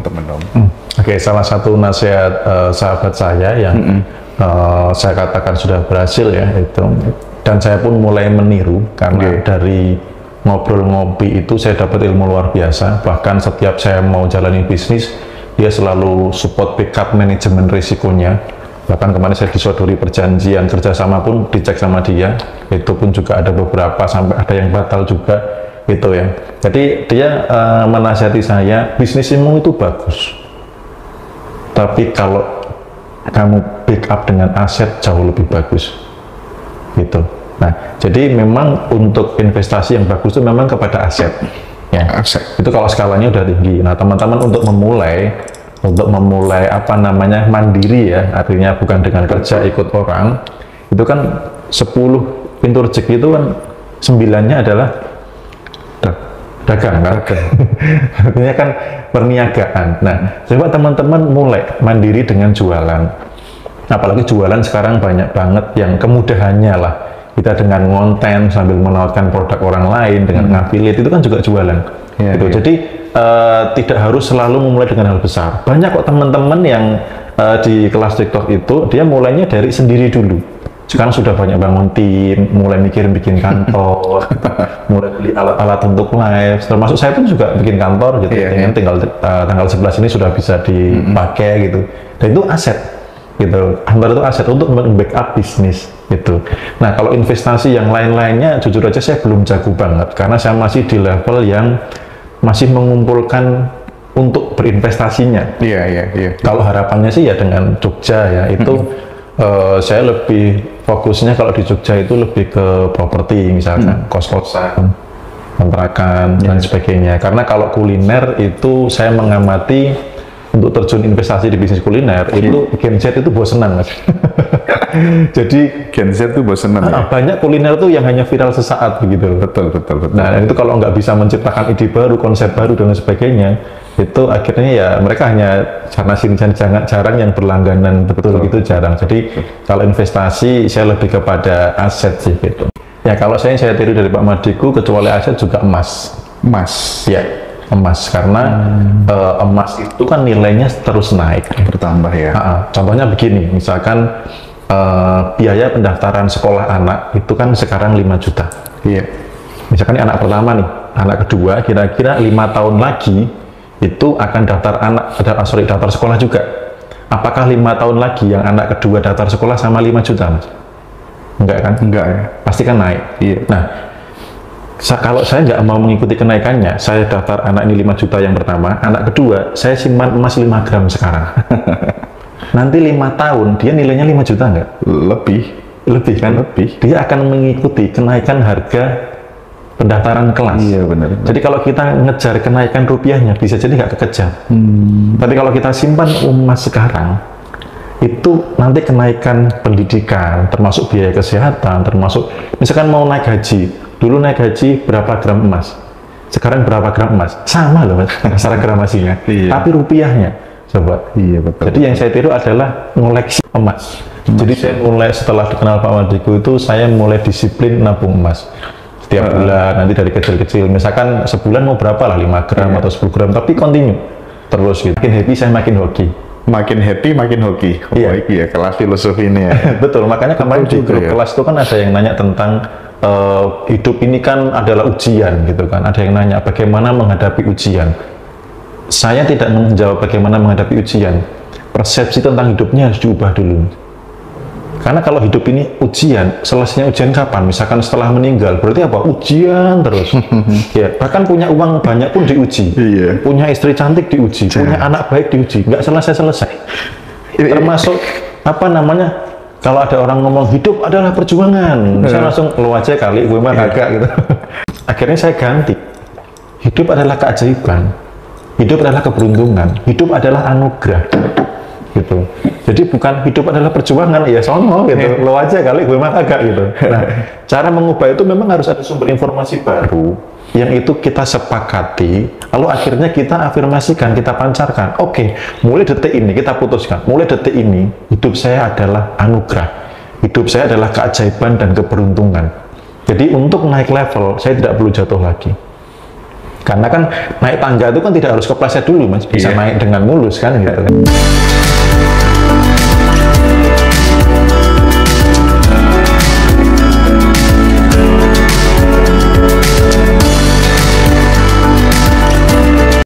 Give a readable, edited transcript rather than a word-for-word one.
teman-teman Om? Oke, salah satu nasihat sahabat saya yang saya katakan sudah berhasil ya itu, dan saya pun mulai meniru karena dari ngobrol ngopi itu saya dapat ilmu luar biasa. Bahkan setiap saya mau jalani bisnis, dia selalu support backup manajemen risikonya. Bahkan kemarin saya disodori perjanjian kerjasama pun dicek sama dia, itu pun juga ada beberapa sampai ada yang batal juga gitu ya. Jadi dia menasihati saya, bisnismu itu bagus, tapi kalau kamu backup dengan aset jauh lebih bagus gitu. Nah, jadi memang untuk investasi yang bagus itu memang kepada aset ya. Aset Itu kalau skalanya udah tinggi. Nah, teman-teman untuk memulai apa namanya mandiri ya, artinya bukan dengan kerja ikut orang, itu kan 10 pintu rezeki itu kan 9-nya adalah dagang kan? Artinya kan perniagaan. Nah, coba teman-teman mulai mandiri dengan jualan. Apalagi jualan sekarang banyak banget yang kemudahannya lah. Kita dengan konten sambil menawarkan produk orang lain dengan affiliate itu kan juga jualan. Gitu. Jadi tidak harus selalu memulai dengan hal besar. Banyak kok teman-teman yang di kelas TikTok itu dia mulainya dari sendiri dulu. Sekarang sudah banyak bangun tim, mulai mikirin bikin kantor, mulai beli alat-alat untuk live. Termasuk saya pun juga bikin kantor gitu. Tinggal tanggal 11 ini sudah bisa dipakai gitu. Dan itu aset gitu. Kantor itu aset untuk backup bisnis gitu. Nah, kalau investasi yang lain-lainnya jujur aja saya belum jago banget karena saya masih di level yang masih mengumpulkan untuk berinvestasinya. Kalau harapannya sih ya dengan Jogja ya itu saya lebih fokusnya kalau di Jogja itu lebih ke properti misalkan kos-kosan, kontrakan dan sebagainya. Karena kalau kuliner itu saya mengamati untuk terjun investasi di bisnis kuliner itu Gen Z itu bosenan Mas. Jadi Gen Z itu bosenan ya? Banyak kuliner tuh yang hanya viral sesaat begitu. Betul. Nah itu kalau nggak bisa menciptakan ide baru, konsep baru dan sebagainya, itu akhirnya ya mereka hanya sana sini jarang yang berlangganan betul gitu jarang. Jadi kalau investasi saya lebih kepada aset sih gitu. Ya kalau saya tiru dari Pak Madiku, kecuali aset juga emas. Ya emas karena emas itu kan nilainya terus naik bertambah ya. Contohnya begini, misalkan biaya pendaftaran sekolah anak itu kan sekarang 5 juta. Misalkan anak pertama nih, anak kedua kira-kira 5 tahun lagi itu akan daftar sekolah juga. Apakah 5 tahun lagi yang anak kedua daftar sekolah sama 5 juta Mas? Enggak kan? Enggak ya. Pasti kan naik. Nah, kalau saya nggak mau mengikuti kenaikannya, saya daftar anak ini 5 juta yang pertama, anak kedua saya simpan emas 5 gram sekarang. Nanti 5 tahun dia nilainya 5 juta nggak? Lebih kan? Dia akan mengikuti kenaikan harga pendaftaran kelas. Iya benar. Jadi kalau kita ngejar kenaikan rupiahnya bisa jadi nggak kekejar. Tapi kalau kita simpan emas sekarang, itu nanti kenaikan pendidikan, termasuk biaya kesehatan, termasuk misalkan mau naik haji, dulu naik haji berapa gram emas, sekarang berapa gram emas, sama loh Mas, secara gramasinya, tapi rupiahnya. Coba. Betul. Jadi yang saya tiru adalah ngoleksi emas. Jadi saya mulai setelah dikenal Pak Madiku itu saya mulai disiplin nabung emas. Setiap bulan, nanti dari kecil-kecil, misalkan sebulan mau berapa lah, 5 gram atau 10 gram, tapi continue terus gitu. Makin happy saya makin hoki. Makin happy makin hoki. Iya kelas filosofi ini ya. Betul, makanya kemarin di grup kelas itu kan ada yang nanya tentang hidup ini kan adalah ujian gitu kan. Ada yang nanya bagaimana menghadapi ujian. Saya tidak menjawab bagaimana menghadapi ujian. Persepsi tentang hidupnya harus diubah dulu. Karena kalau hidup ini ujian, selesainya ujian kapan? Misalkan setelah meninggal, berarti apa? Ujian terus. Ya, bahkan punya uang banyak pun diuji. Punya istri cantik diuji, punya anak baik diuji, nggak selesai-selesai. Termasuk apa namanya? Kalau ada orang ngomong hidup adalah perjuangan, saya langsung lo aja kali, gue mah kagak gitu. Akhirnya saya ganti. Hidup adalah keajaiban. Hidup adalah keberuntungan, hidup adalah anugerah, gitu. Jadi bukan hidup adalah perjuangan, ya sono gitu, lo aja kali gue mah agak gitu. Nah, cara mengubah itu memang harus ada sumber informasi baru, yang itu kita sepakati, lalu akhirnya kita afirmasikan, kita pancarkan. Oke, mulai detik ini kita putuskan, mulai detik ini hidup saya adalah anugerah, hidup saya adalah keajaiban dan keberuntungan. Jadi untuk naik level, saya tidak perlu jatuh lagi. Karena kan naik tangga itu kan tidak harus kepleset dulu, Mas. Bisa Iya. naik dengan mulus kan gitu kan.